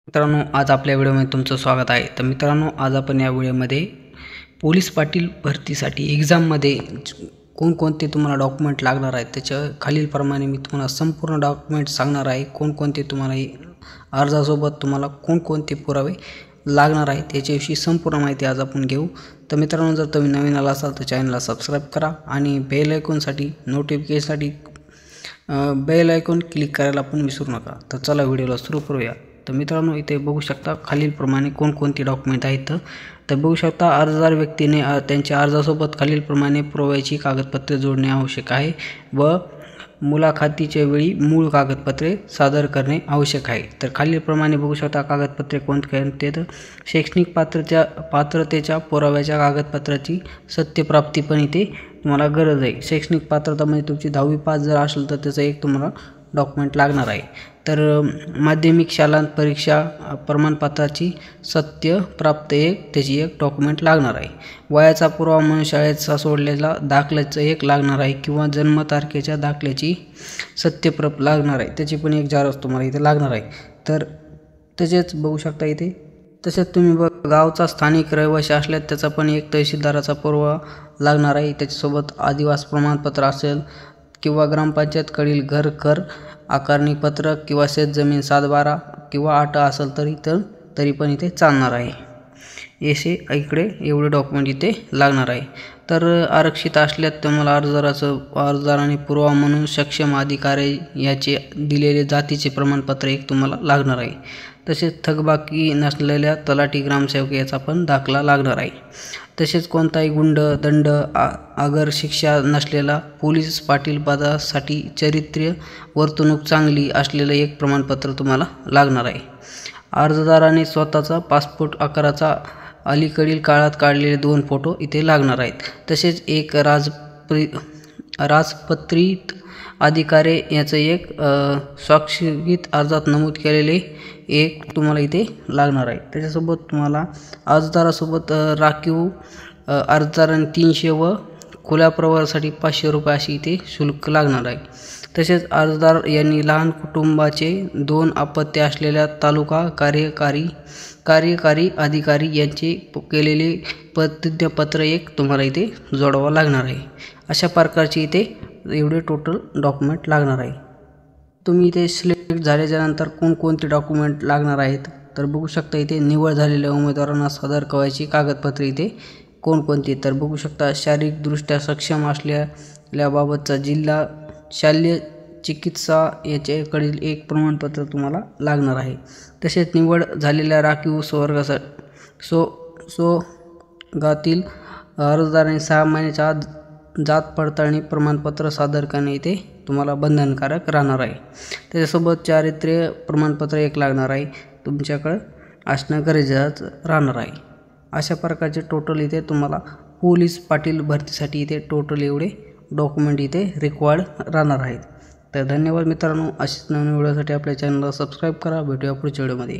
मित्रांनो, आज आपल्या व्हिडिओमध्ये तुमचं स्वागत आहे। तर मित्रांनो, आज आपण या व्हिडिओमध्ये पोलीस पाटील भरतीसाठी एग्जाममध्ये कोणकोणते तुम्हाला डॉक्युमेंट लागणार आहेत त्याच्या खालीलप्रमाणे मी तुम्हाला संपूर्ण डॉक्युमेंट सांगणार आहे। कोणकोणते तुम्हाला अर्जासोबत तुम्हाला कोणकोणते पुरावे लागणार आहेत त्याच्याविषयी संपूर्ण माहिती आज आपण घेऊ। तर मित्रांनो, जर तुम्ही नवीन आला असाल तर चॅनलला सबस्क्राइब करा आणि बेल आयकॉनसाठी नोटिफिकेशनसाठी बेल आयकॉन क्लिक करायला पण विसरू नका। तर चला व्हिडिओला सुरू करूया। तर मित्रांनो, इथे बघू शकता खालीलप्रमाणे कोणकोणते डॉक्युमेंट आहेत। तर बघू शकता अर्जदार व्यक्तीने त्यांच्या अर्जासोबत खालीलप्रमाणे पुराव्याची कागदपत्रे जोडणे आवश्यक आहे व मुलाखतीच्या वेळी मूळ कागदपत्रे सादर करणे आवश्यक आहे। तर खालीलप्रमाणे बघू शकता कागदपत्रे कोणते तर शैक्षणिक पात्रतेच्या पुराव्याच्या कागदपत्राची सत्यप्राप्ती पण इथे तुम्हाला गरज आहे। शैक्षणिक पात्रता म्हणजे तुमची 10वी पास जर असेल तर त्याचं एक तुम्हाला डॉक्युमेंट लागणार आहे। तर माध्यमिक शालांत परीक्षा प्रमाणपत्राची सत्यप्राप्त त्याची एक डॉक्युमेंट लागणार आहे। वयाचा पुरावा म्हणून शाळेचा सोडलेला दाखल्याचं एक लागणार आहे किंवा जन्मतारखेच्या दाखल्याची सत्यप्रत लागणार आहे, त्याची पण एक झेरॉक्स तुम्हाला इथे लागणार आहे। तर तसेच बघू शकता इथे तसेच तुम्ही गावचा स्थानिक रहिवासी असल्यास त्याचा पण एक तहसीलदाराचा पुरावा लागणार आहे। त्याच्यासोबत आदिवासी प्रमाणपत्र असेल किंवा ग्रामपंचायतकडील घर कर आकारणी पत्र किंवा शेतजमीन 7/12 किंवा 8 असेल तरी पण इथे चालणार आहे। असे इकडे एवढे डॉक्युमेंट इथे लागणार आहे। तर आरक्षित असल्यास तुम्हाला अर्जदाराने पुरावा म्हणून सक्षम अधिकारी याचे दिलेले जातीचे प्रमाणपत्र एक तुम्हाला लागणार आहे। तसेच थकबाकी नसलेल्या तलाठी ग्रामसेवक याचा पण दाखला लागणार आहे। तसेच कोणताही गुंड दंड अगर शिक्षा नसलेला पोलीस पाटील पदासाठी चरित्र वर्तणूक चांगली असलेलं एक प्रमाणपत्र तुम्हाला लागणार आहे। अर्जदाराने स्वतःचा पासपोर्ट आकाराचा अलीकडील काळात काढलेले 2 फोटो इथे लागणार आहेत। तसेच एक राजपत्रित अधिकारी याचं एक स्वाक्षरीत अर्जात नमूद केलेले एक तुम्हाला इथे लागणार आहे। त्याच्यासोबत तुम्हाला अर्जदारासोबत राखीव अर्जदाराने 300 व खुल्या प्रवारासाठी 500 रुपये अशी इथे शुल्क लागणार आहे। तसेच अर्जदार यांनी लहान कुटुंबाचे 2 अपत्य असलेल्या तालुका कार्यकारी अधिकारी यांचे केलेले प्रतिज्ञापत्र एक तुम्हाला इथे जोडावं लागणार आहे। अशा प्रकारचे इथे एवढे टोटल डॉक्युमेंट लागणार आहे। तुम्ही इथे सिलेक्ट झाल्याच्यानंतर कोणकोणते डॉक्युमेंट लागणार आहेत तर बघू शकता इथे निवड झालेल्या उमेदवारांना सादर करायची कागदपत्रे इथे कोणकोणती तर बघू शकता शारीरिकदृष्ट्या सक्षम असल्याबाबतचा जिल्हा शालेय चिकित्सा याच्याकडील एक प्रमाणपत्र तुम्हाला लागणार आहे। तसेच निवड झालेल्या राखीव सोगातील अर्जदारांनी 6 महिन्याच्या आत जात पडताळणी प्रमाणपत्र सादर करणे इथे तुम्हाला बंधनकारक राहणार आहे। त्याच्यासोबत चारित्र्य प्रमाणपत्र एक लागणार आहे, तुमच्याकडे असणं गरजेचं राहणार आहे। अशा प्रकारचे टोटल इथे तुम्हाला पोलीस पाटील भरतीसाठी इथे टोटल एवढे डॉक्युमेंट इथे रिक्वायर्ड राहणार आहेत। तर धन्यवाद मित्रांनो, अशीच नवीन व्हिडिओसाठी आपल्या चॅनलला सबस्क्राईब करा। भेटूया पुढच्या व्हिडिओमध्ये।